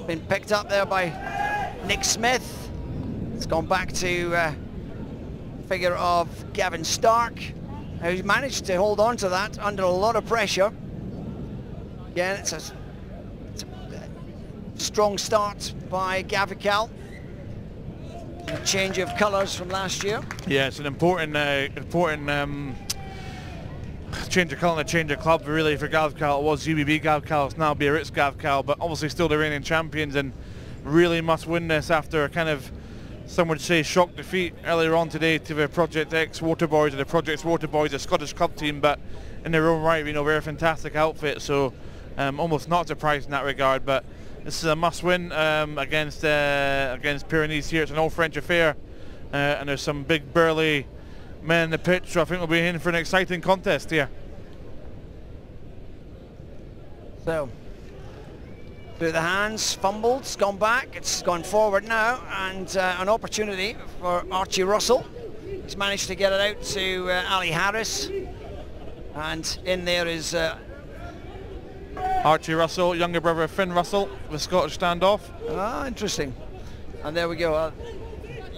been picked up there by Nick Smith. It's gone back to figure of Gavin Stark, who's managed to hold on to that under a lot of pressure. Again, it's a strong start by Gavekal. A change of colours from last year. Yeah, it's an important change of colour and a change of club really for Gavekal. It was UBB Gavekal, it's now Biarritz Gavekal, but obviously still the reigning champions and really must win this after a kind of, some would say, shock defeat earlier on today to the Project X Waterboys, or the Project Waterboys, a Scottish club team, but in their own right, you know, they're a fantastic outfit, so almost not surprised in that regard. But this is a must-win against Pyrenees here. It's an all-French affair, and there's some big burly men in the pitch, so I think we'll be in for an exciting contest here. So, through the hands, fumbled, it's gone back, it's gone forward now, and an opportunity for Archie Russell. He's managed to get it out to Ali Harris, and in there is Archie Russell, younger brother of Finn Russell, the Scottish standoff. Ah, interesting. And there we go.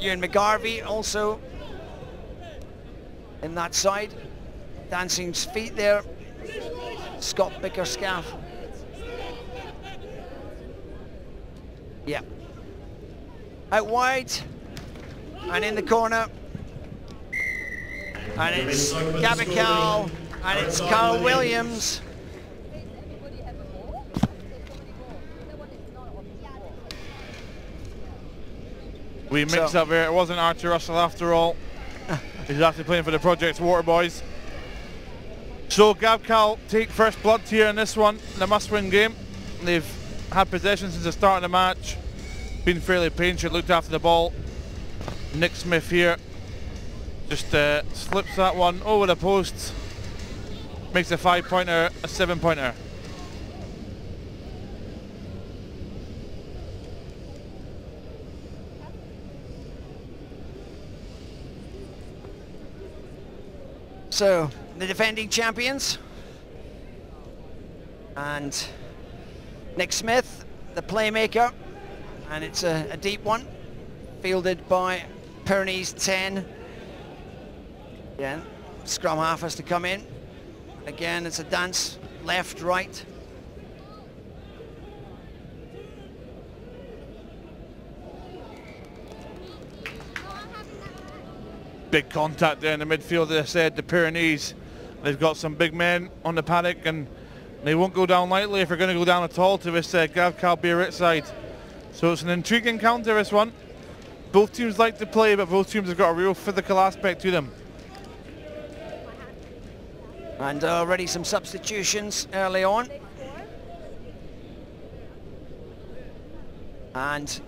Ewan McGarvey also in that side. Dancing feet there. Scott Bickerscalf. Yeah. Out wide. And in the corner. And it's Gabba Cal. And it's Carl Williams. We mixed up here. It wasn't Archie Russell after all. He's actually playing for the Project Waterboys. So Gavekal take first blood here in this one, the must-win game. They've had possession since the start of the match. Been fairly patient, looked after the ball. Nick Smith here just slips that one over the post. Makes a 5-pointer, a 7-pointer. So, the defending champions, and Nick Smith, the playmaker, and it's a deep one, fielded by Pyrenees 10. Again, scrum half has to come in. Again, it's a dance, left, right. Big contact there in the midfield, as I said, the Pyrenees. They've got some big men on the paddock and they won't go down lightly if they're going to go down at all to this Gavekal Biarritz side. So it's an intriguing counter, this one. Both teams like to play, but both teams have got a real physical aspect to them. And already some substitutions early on. And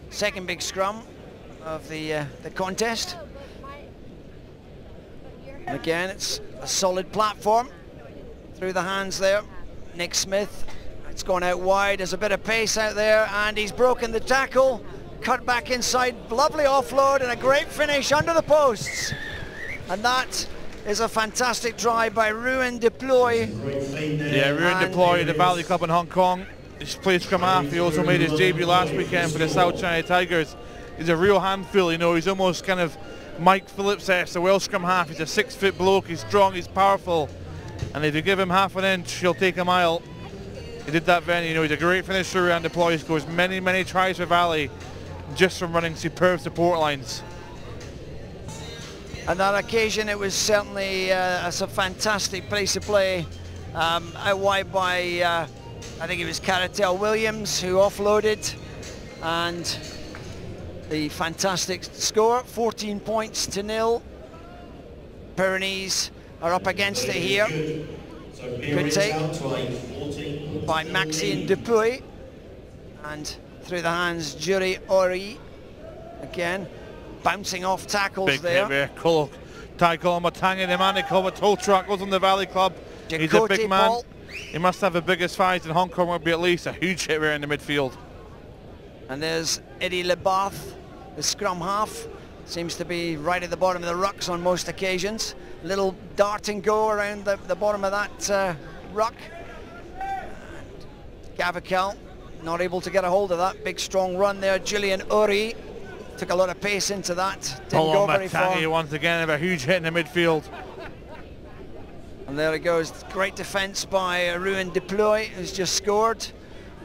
second big scrum of the contest. And again, it's a solid platform through the hands there. Nick Smith, it's gone out wide. There's a bit of pace out there, and he's broken the tackle. Cut back inside, lovely offload, and a great finish under the posts. And that is a fantastic try by Ruin Deploy. Yeah, Ruin Deploy, the Valley Club in Hong Kong. He's played scrum half. He also made his debut last weekend for the South China Tigers. He's a real handful, you know. He's almost kind of Mike Phillips-esque, the Welsh scrum half. He's a 6-foot bloke. He's strong, he's powerful, and if you give him half an inch, he'll take a mile. He did that then, you know. He's a great finisher and deploy. He scores many tries for Valley just from running superb support lines. On that occasion, it was certainly a fantastic place to play. Out wide by I think it was Caratel Williams who offloaded, and the fantastic score, 14 points to 0. Pyrenees are up against it here. Good take by Maxime Dupuy, and through the hands Jury Ori. Again, bouncing off tackles big there. Big Tackle Matangi, the man they call a tow truck, goes on the Valley Club. He's a big man. Ball. He must have the biggest thighs in Hong Kong, would be at least a huge hit there in the midfield. And there's Eddie Lebath, the scrum half. Seems to be right at the bottom of the rucks on most occasions. Little dart and go around the bottom of that ruck. Gavekal not able to get a hold of that. Big strong run there. Julian Uri took a lot of pace into that. Didn't go very far. Once again, have a huge hit in the midfield. And there he goes. Great defence by Ruan Deploy, who's just scored.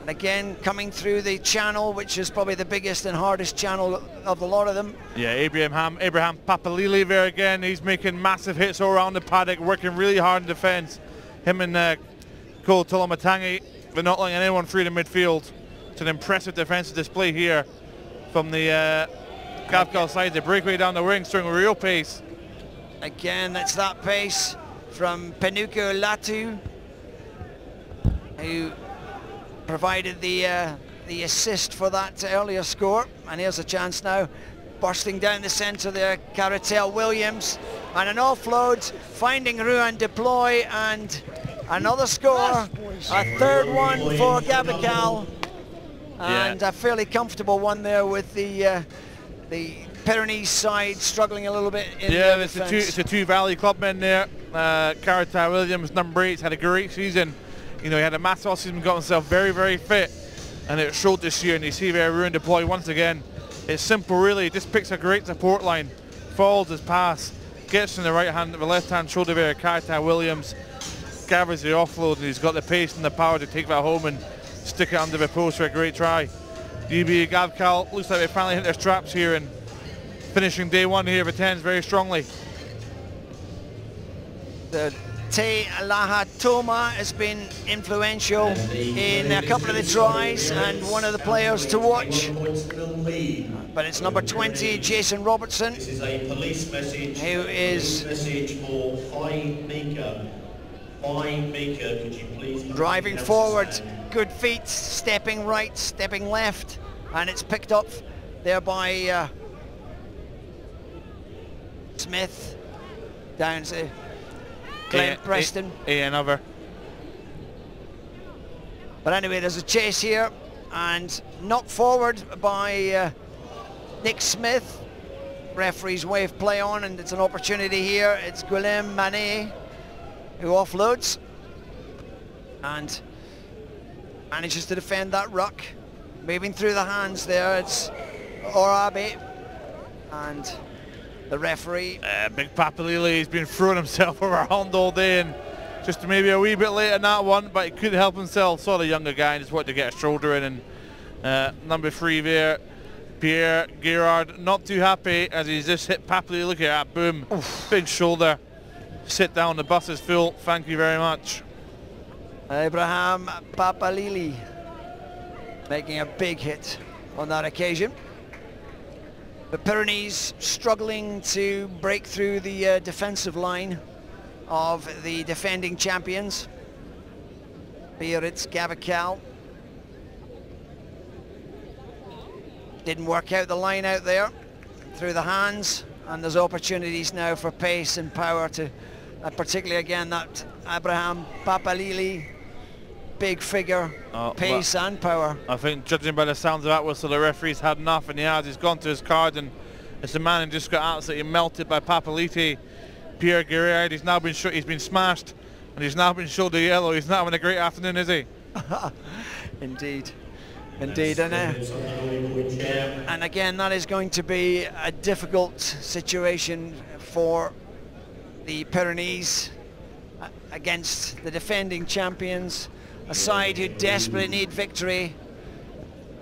And again, coming through the channel, which is probably the biggest and hardest channel of the lot of them. Yeah, Abraham Papalili there again. He's making massive hits all around the paddock, working really hard in defence. Him and Cole Tolomatangi, but not letting anyone through the midfield. It's an impressive defensive display here from the Gavekal side. They break way down the wing, showing real pace. Again, that's that pace from Penuko Latu, who provided the assist for that earlier score. And here's a chance now, bursting down the centre there, Caratel Williams, and an offload, finding Ruan Deploy, and another score, a third one for Gabekal, and a fairly comfortable one there with the Pyrenees side struggling a little bit in it's the two Valley clubmen there. Caratel Williams, number 8, had a great season. You know, he had a massive season, got himself very, very fit, and it showed this year. And you see there, Ruan Deploy once again. It's simple, really. He just picks a great support line, follows his pass, gets in the right hand, the left hand shoulder there. Caratel Williams gathers the offload, and he's got the pace and the power to take that home and stick it under the post for a great try. DB Gavekal looks like they finally hit their straps here and finishing day one here for 10s very strongly. The Te Alaha Toma has been influential in a couple of the tries and one of the players to watch. But it's number 20, Jason Robertson, This is a police message. who is Message for Fine Mika. Fine Mika, could you please driving forward. Good feet, stepping right, stepping left, and it's picked up there by Smith down to Glenn Preston. Another. But anyway, there's a chase here and knocked forward by Nick Smith. Referees wave play on, and it's an opportunity here. It's Guillaume Manet who offloads and manages to defend that ruck. Moving through the hands there, it's Orabe, and the referee. Big Papalili, he's been throwing himself around all day, and just maybe a wee bit late in that one, but he couldn't help himself. Saw the younger guy and just wanted to get a shoulder in. And number 3 there, Pierre Girard, not too happy as he's just hit Papalili. Look at that, boom. Oof. Big shoulder. Sit down, the bus is full. Thank you very much. Abraham Papalili making a big hit on that occasion. The Pyrenees struggling to break through the defensive line of the defending champions. Biarritz, Gabba didn't work out the line out there through the hands, and there's opportunities now for pace and power to, particularly again that Abraham Papalili, big figure, pace and power. I think judging by the sounds of that whistle, the referee's had enough, and he's gone to his card, and it's a man who just got absolutely melted by Papaliti. Pierre Guerrier, he's been smashed, and he's now been showed the yellow. He's not having a great afternoon, is he? Indeed. Indeed, and again, that is going to be a difficult situation for the Pyrenees against the defending champions, a side who desperately need victory,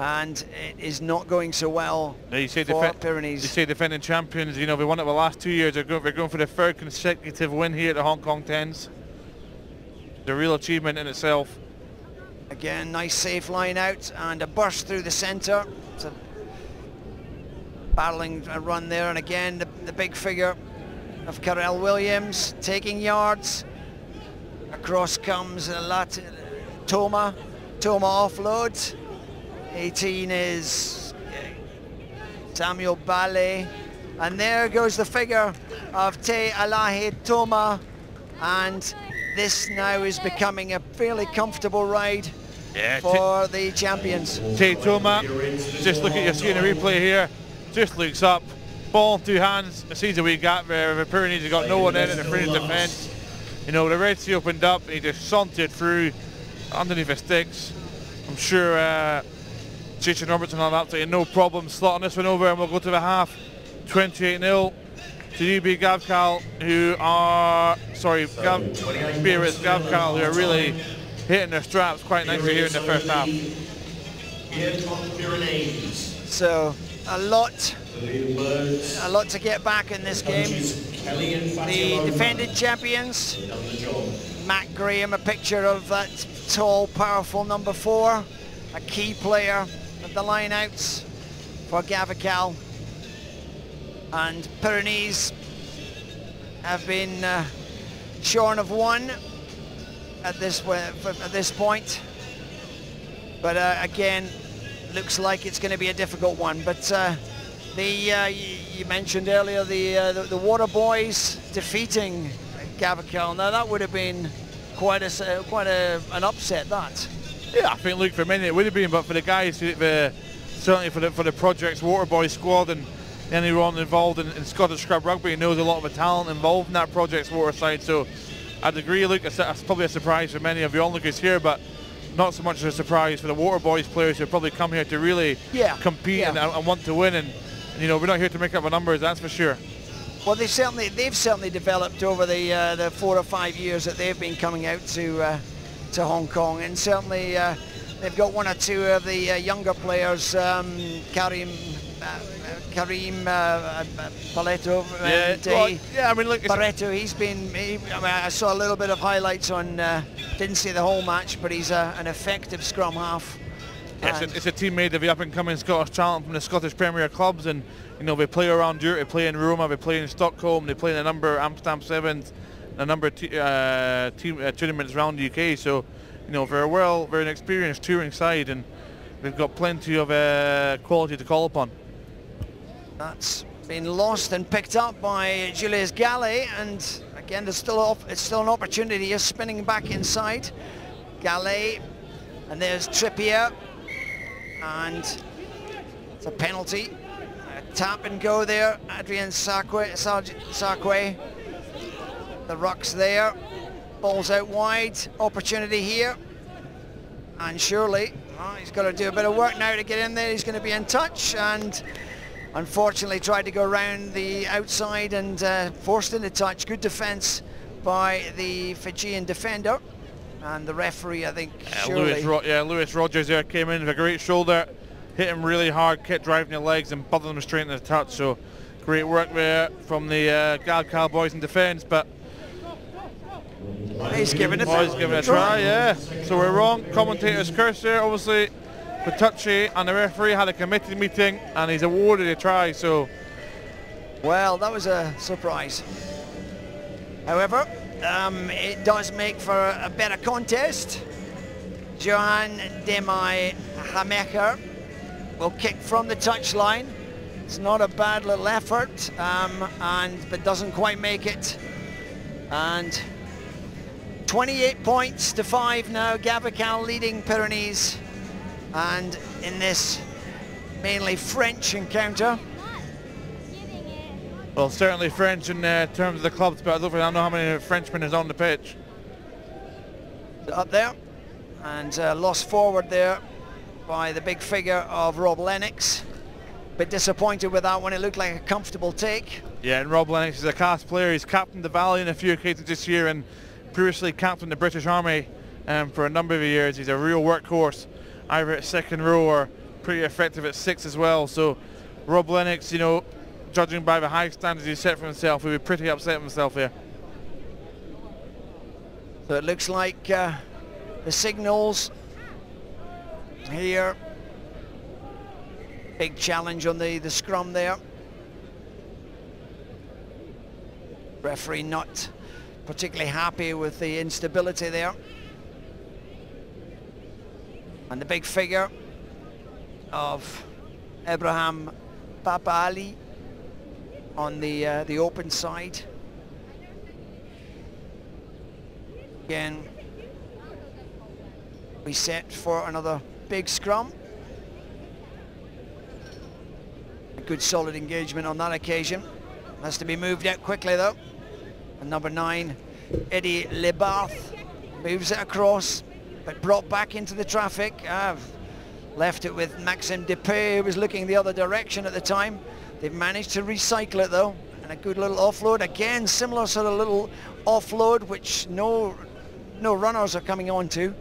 and it is not going so well for Pyrenees. You say defending champions, you know, they won it the last 2 years. They're going for the 3rd consecutive win here at the Hong Kong 10s. The real achievement in itself. Again, nice safe line out and a burst through the centre. It's a battling run there, and again the big figure of Karel Williams taking yards. Across comes Toma offload. 18 is Samuel Ballet, and there goes the figure of Te Alahe Toma, and this now is becoming a fairly comfortable ride for the champions. Te Toma, just look at your seeing the replay here, just looks up, ball in 2 hands, sees a wee gap there. The Pyrenees have got no one in the fringe defence. You know, the Red Sea opened up, and he just sauntered through underneath the sticks. I'm sure Jason Robertson will have absolutely no problem slotting this one over, and we'll go to the half. 28-0 to UB Gavekal, who are, Biarritz Gavekal, who are really hitting their straps quite nicely here in the first half. So a lot to get back in this game. The defending champions, Matt Graham, a picture of that tall, powerful number 4, a key player of the line-outs for Gabba Cal. And Pyrenees have been shorn of 1 at this point. But again, looks like it's going to be a difficult one. But you mentioned earlier the Water Boys defeating Gavekal. Now that would have been quite an upset. That. Yeah, I think, look, for many it would have been, but for the guys, certainly for the Project's Water Boys squad and anyone involved in Scottish Scrub Rugby knows a lot of the talent involved in that Project's Water side. So I'd agree, look, it's probably a surprise for many of the onlookers here, but not so much a surprise for the Water Boys players who have probably come here to really compete and want to win. And you know, we're not here to make up the numbers, that's for sure. Well, they've certainly developed over the 4 or 5 years that they've been coming out to Hong Kong, and certainly they've got 1 or 2 of the younger players, Karim Paletto, I mean, look, Barreto. I saw a little bit of highlights on. Didn't see the whole match, but he's an effective scrum half. Yes, it's a team made of the up-and-coming Scottish talent from the Scottish Premier clubs, and you know, they play around Europe, they play in Roma, they play in Stockholm, they play in a number of Amsterdam Sevens, a number of tournaments around the UK. So, you know, they're an experienced touring side, and they've got plenty of quality to call upon. That's been lost and picked up by Julius Gallet, and again, it's still an opportunity here, spinning back inside. Gallet, and there's Trippier, and it's a penalty. A tap and go there, Adrien Sarque. The ruck's there, ball's out wide, opportunity here, and surely he's got to do a bit of work now to get in there. He's going to be in touch, and unfortunately tried to go around the outside and forced into touch. Good defence by the Fijian defender, and the referee, I think, surely. Lewis Rogers there came in with a great shoulder, hit him really hard, kept driving the legs and budded him straight into the touch. So great work there from the Gabba boys in defence, but he's given it a try, yeah. So we're wrong. Commentator's curse there, obviously. Petacci and the referee had a committee meeting, and he's awarded a try. So, well, that was a surprise. However, it does make for a better contest. Johan Demai Hamecher will kick from the touchline. It's not a bad little effort, but doesn't quite make it. And 28 points to 5 now. Gabba Cal leading Pyrenees, and in this mainly French encounter. Well, certainly French in terms of the clubs, but I don't know how many Frenchmen is on the pitch. Up there, and lost forward there by the big figure of Rob Lennox. Bit disappointed with that one. It looked like a comfortable take. Yeah, and Rob Lennox is a class player. He's captained the Valley on a few occasions this year, and previously captained the British Army for a number of years. He's a real workhorse, either at second row or pretty effective at 6 as well. So Rob Lennox, you know, judging by the high standards he set for himself, he would be pretty upset with himself here. So it looks like the signals here. Big challenge on the scrum there. Referee not particularly happy with the instability there. And the big figure of Abraham Papa Ali on the open side. Again, we set for another big scrum. A good solid engagement on that occasion. Has to be moved out quickly though. And number 9, Eddie Lebarth, moves it across. but brought back into the traffic. Left it with Maxime Depay, who was looking the other direction at the time. They've managed to recycle it though, and a good little offload. Again, similar sort of little offload, which no runners are coming on to.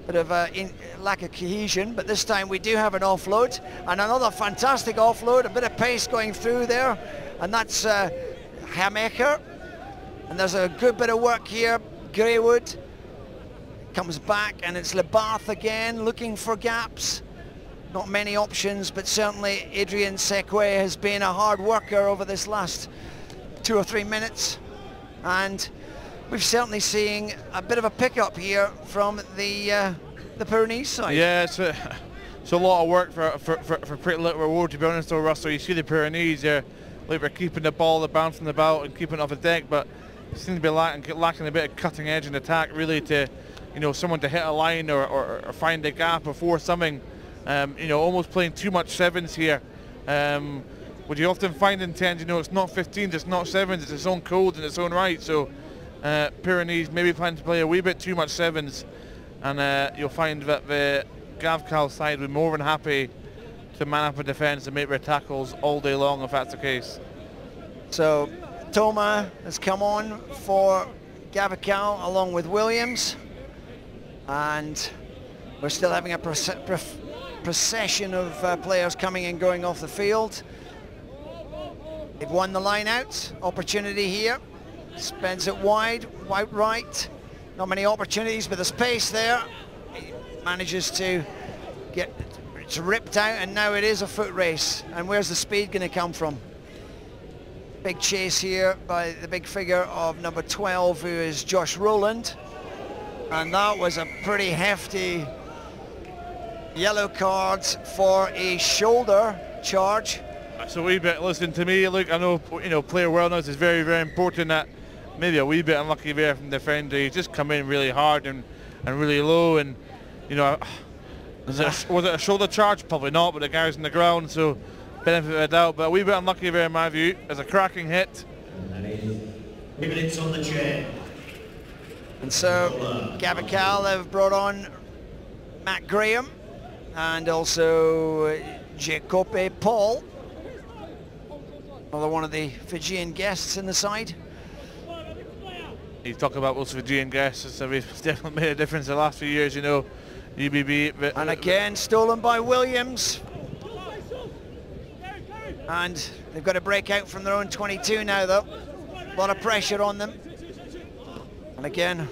Bit of a lack of cohesion, but this time we do have an offload, and another fantastic offload, a bit of pace going through there, and that's Hammaker. And there's a good bit of work here. Greywood comes back, and it's Lebarth again, looking for gaps. Not many options, but certainly Adrien Seque has been a hard worker over this last 2 or 3 minutes, and we've certainly seen a bit of a pickup here from the Pyrenees side. Yeah, it's a lot of work for pretty little reward, to be honest though, Russell. You see the Pyrenees there, like they're keeping the ball, they're bouncing about and keeping it off the deck, but seem to be lacking a bit of cutting edge in attack, really, to, you know, someone to hit a line or find a gap or force something. You know, almost playing too much sevens here. What you often find in 10s, you know, it's not 15s, it's not sevens, it's its own code in its own right. So Pyrenees maybe planning to play a wee bit too much sevens, and you'll find that the Gavekal side will be more than happy to man up a defence and make their tackles all day long if that's the case. So Toma has come on for Gabekal along with Williams, and we're still having a procession of players coming and going off the field. They've won the line out. Opportunity here. Spends it wide right. Not many opportunities, but there's pace there. He manages to get, it's ripped out, and now it is a foot race. And where's the speed going to come from? Big chase here by the big figure of number 12, who is Josh Rowland. And that was a pretty hefty yellow card for a shoulder charge. So a wee bit, listen to me, look, I know, you know, player awareness is very, very important. That maybe a wee bit unlucky there from the defender. He's just come in really hard and really low, and, you know, was it a shoulder charge? Probably not, but the guy's on the ground, so benefit of the doubt. But a wee bit unlucky there in my view. As a cracking hit. 3 minutes on the chair. And so Gabba Cal have brought on Matt Graham and also Jacope Paul, another one of the Fijian guests in the side. You talk about those Fijian guests, so we've definitely made a difference the last few years, you know. UBB. And again, stolen by Williams. And they've got to break out from their own 22 now, though. A lot of pressure on them. And again,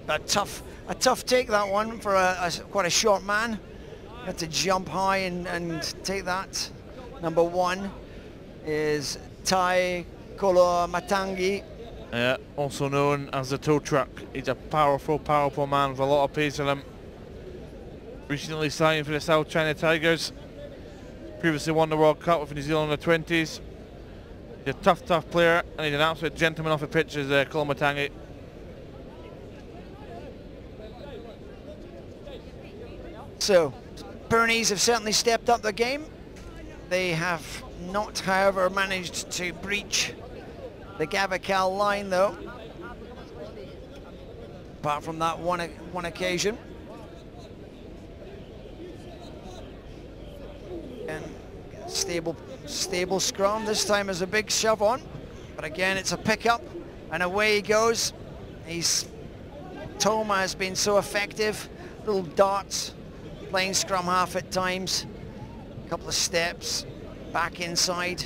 a tough take, that one, for quite a short man. Had to jump high and take that. Number 1 is Tai Kolo Matangi. Yeah, also known as the tow truck. He's a powerful man with a lot of pace in him. Recently signed for the South China Tigers. Previously won the World Cup with New Zealand under 20s. He's a tough player, and he's an absolute gentleman off the pitch, is Kolo Matangi. So, Pyrenees have certainly stepped up their game. They have not, however, managed to breach the Gavekal line, though, apart from that one occasion. And stable scrum. This time is a big shove on, but again it's a pickup, and away he goes. Toma has been so effective. Little darts, playing scrum half at times. A couple of steps back inside.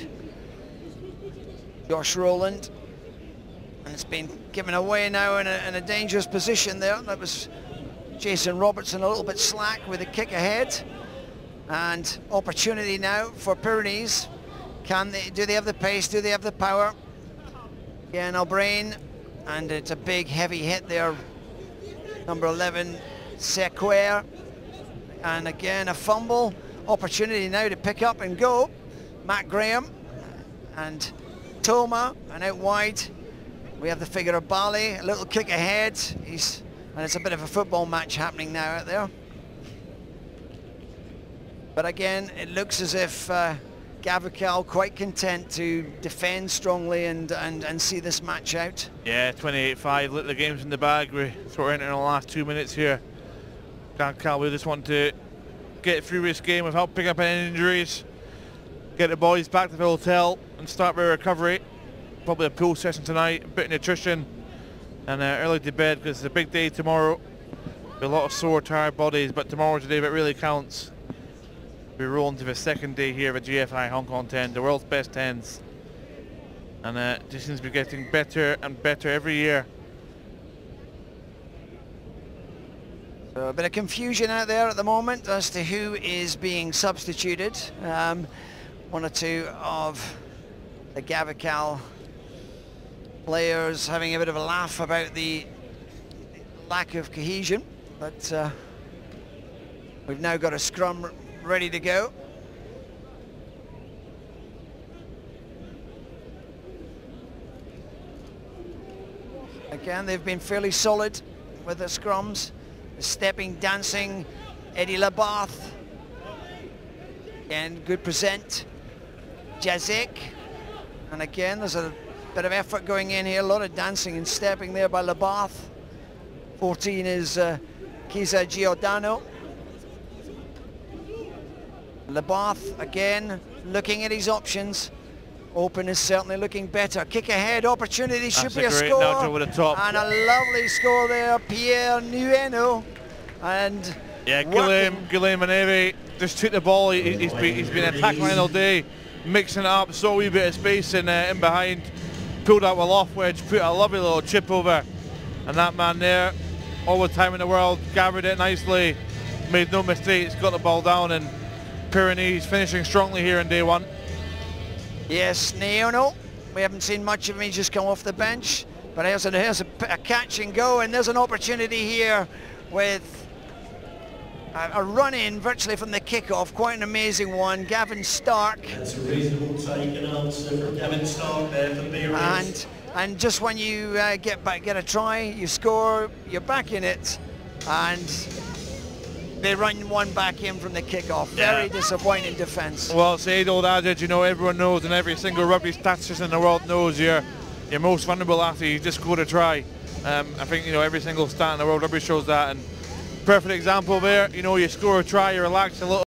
Josh Rowland, and it's been given away now in a dangerous position there. That was Jason Robertson a little bit slack with a kick ahead, and opportunity now for Pyrenees. Do they have the pace? Do they have the power? Again, O'Brien, and it's a big heavy hit there. Number 11, Sequer, and again a fumble. Opportunity now to pick up and go. Matt Graham and Toma, and out wide we have the figure of Bali, a little kick ahead. And it's a bit of a football match happening now out there. But again, it looks as if Gavekal quite content to defend strongly and see this match out. Yeah, 28-5, lit the game's in the bag. We're sort of entering the last 2 minutes here. Gabba Cal, we just want to get through this game without picking up any injuries, get the boys back to the hotel and start their recovery. Probably a pool session tonight, a bit of nutrition, and early to bed because it's a big day tomorrow. A lot of sore, tired bodies, but tomorrow's the day that really counts. We're rolling to the second day here of the GFI Hong Kong 10, the world's best 10s. And it just seems to be getting better and better every year. So a bit of confusion out there at the moment as to who is being substituted. One or two of the Gabba Cal players having a bit of a laugh about the lack of cohesion, but we've now got a scrum ready to go. Again, they've been fairly solid with the scrums. The stepping, dancing, Eddie Labath. Again, good present. Jazek. And again, there's a bit of effort going in here, a lot of dancing and stepping there by Labath. 14 is Kiza Giordano. Labath again looking at his options. Open is certainly looking better. Kick ahead opportunity, should be a score. Over the top. And a lovely score there, Pierre Nueno. And yeah, Guillaume Manevi just took the ball. He's been attacking line all day, mixing it up, saw a wee bit of space in behind, pulled out a loft wedge, put a lovely little chip over, and that man there, all the time in the world, gathered it nicely, made no mistakes, got the ball down, and Pyrenees finishing strongly here in day one. Yes, Nueno, we haven't seen much of him, he's just come off the bench, but here's a catch and go, and there's an opportunity here with a run-in virtually from the kick-off, quite an amazing one. Gavin Stark. That's a reasonable take and answer from Gavin Stark there for Biarritz. And just when you get a try, you score, you're back in it, and they run one back in from the kick-off. Very disappointing defence. Well, it's the age-old adage, you know, everyone knows, and every single rugby statistician in the world knows you're most vulnerable after you just scored a try. I think, you know, every single stat in the world rugby shows that, and perfect example there, you know, you score a try, you relax a little.